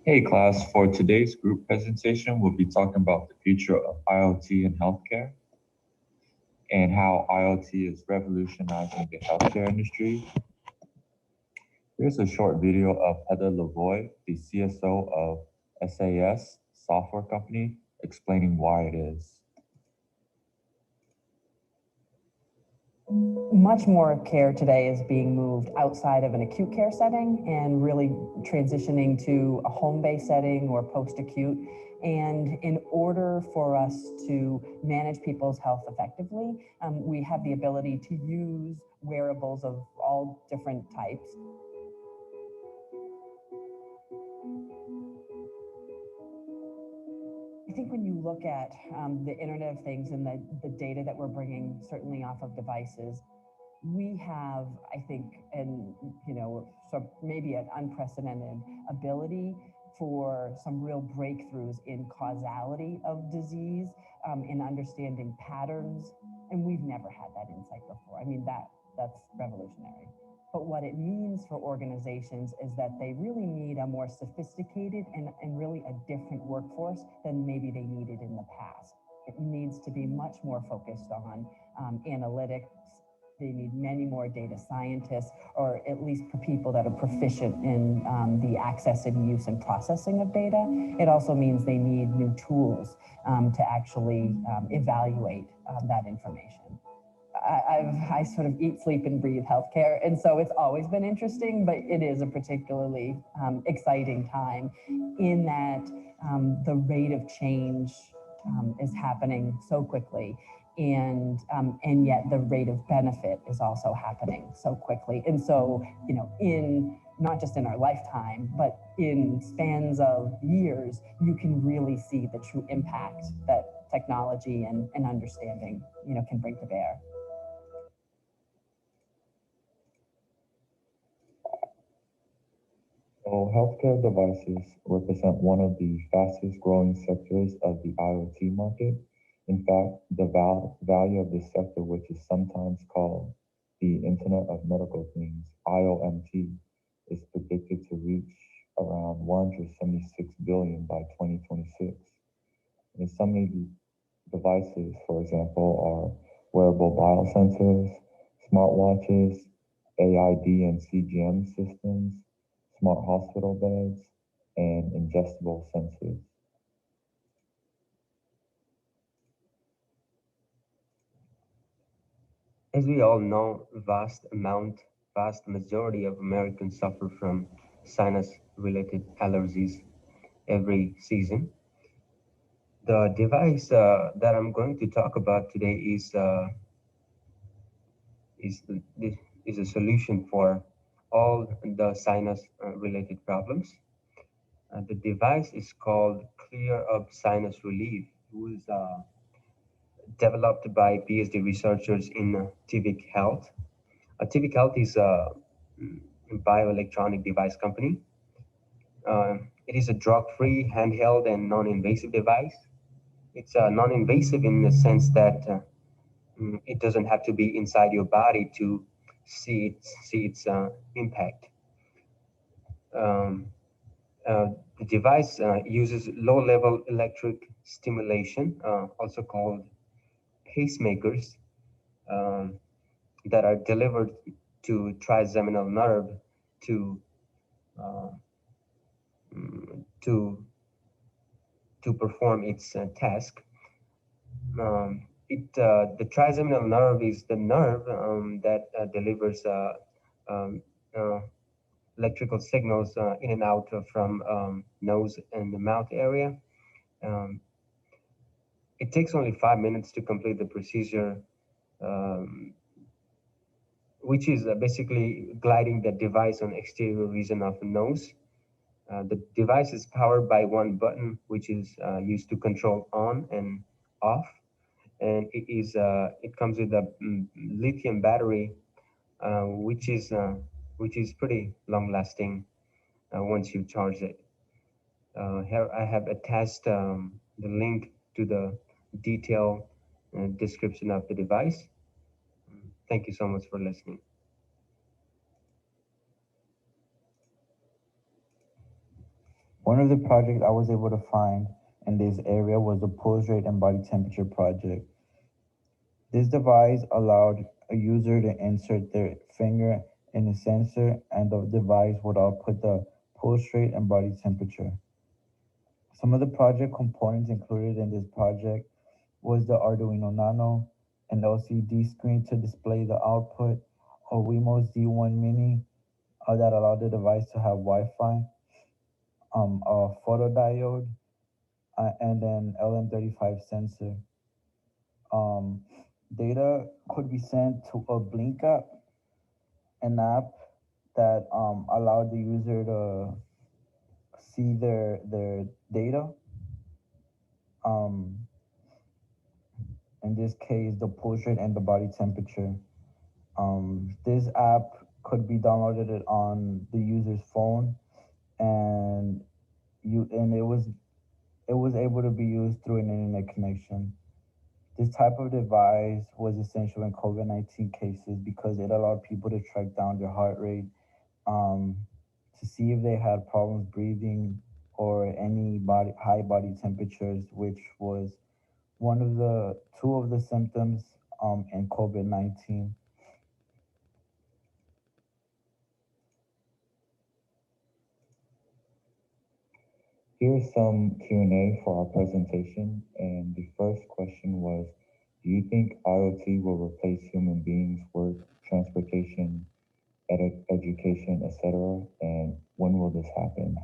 Hey class, for today's group presentation, we'll be talking about the future of IoT in healthcare and how IoT is revolutionizing the healthcare industry. Here's a short video of Heather Lavoie, the CSO of SAS software company, explaining why it is. Much more of care today is being moved outside of an acute care setting and really transitioning to a home-based setting or post-acute. And in order for us to manage people's health effectively, we have the ability to use wearables of all different types. I think when you look at the Internet of Things and the data that we're bringing, certainly off of devices, we have, I think, so maybe an unprecedented ability for some real breakthroughs in causality of disease, in understanding patterns, and we've never had that insight before. I mean, that's revolutionary. But what it means for organizations is that they really need a more sophisticated and really a different workforce than maybe they needed in the past. It needs to be much more focused on analytics. They need many more data scientists, or at least people that are proficient in the access and use and processing of data. It also means they need new tools to actually evaluate that information. I sort of eat, sleep, and breathe healthcare, and so it's always been interesting, but it is a particularly exciting time in that the rate of change is happening so quickly, and yet the rate of benefit is also happening so quickly. And so, in not just in our lifetime, but in spans of years, you can really see the true impact that technology and understanding, can bring to bear. So healthcare devices represent one of the fastest growing sectors of the IoT market. In fact, the value of this sector, which is sometimes called the Internet of Medical Things, IOMT, is predicted to reach around 176 billion by 2026. And some of the devices, for example, are wearable biosensors, smartwatches, AID and CGM systems, smart hospital beds, and ingestible sensors. As we all know, vast majority of Americans suffer from sinus-related allergies every season. The device that I'm going to talk about today is a solution for all the sinus-related problems. The device is called ClearUp Sinus Relief, who is developed by PhD researchers in Tivic Health. Tivic Health is a bioelectronic device company. It is a drug-free, handheld, and non-invasive device. It's non-invasive in the sense that it doesn't have to be inside your body to see its impact. The device uses low-level electric stimulation, also called pacemakers, that are delivered to trigeminal nerve to perform its task. The trigeminal nerve is the nerve that delivers um, uh, electrical signals in and out from nose and the mouth area. Um, it takes only 5 minutes to complete the procedure, which is basically gliding the device on exterior region of the nose. The device is powered by one button, which is used to control on and off, and it comes with a lithium battery, which is pretty long lasting once you charge it. Here I have attached the link to the detailed description of the device. Thank you so much for listening. One of the projects I was able to find in this area was the pulse rate and body temperature project. This device allowed a user to insert their finger in a sensor, and the device would output the pulse rate and body temperature. Some of the project components included in this project was the Arduino Nano, an LCD screen to display the output, a Wemos D1 Mini that allowed the device to have Wi-Fi, a photodiode, and an LM35 sensor. Um, Data could be sent to a Blink app, an app that allowed the user to see their data. Um, in this case, the pulse rate and the body temperature. This app could be downloaded on the user's phone, and it was able to be used through an internet connection. This type of device was essential in COVID-19 cases because it allowed people to track down their heart rate, um, to see if they had problems breathing or any high body temperatures, which was one of the two of the symptoms in COVID-19. Here's some Q&A for our presentation, and the first question was, do you think IoT will replace human beings' work, transportation, education, etc., and when will this happen?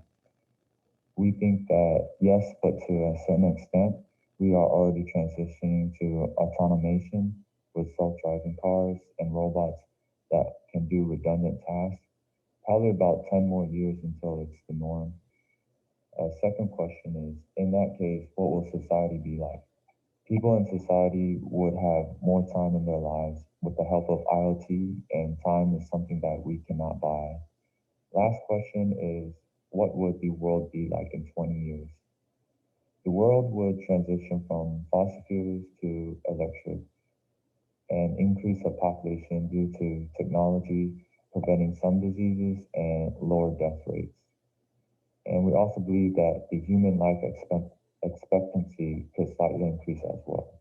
We think that yes, but to a certain extent, we are already transitioning to automation with self-driving cars and robots that can do redundant tasks. Probably about 10 more years until it's the norm. Second question is, in that case, what will society be like? People in society would have more time in their lives with the help of IoT, and time is something that we cannot buy. Last question is, what would the world be like in 20 years? The world would transition from fossil fuels to electric, an increase of population due to technology preventing some diseases and lower death rates. And we also believe that the human life expectancy could slightly increase as well.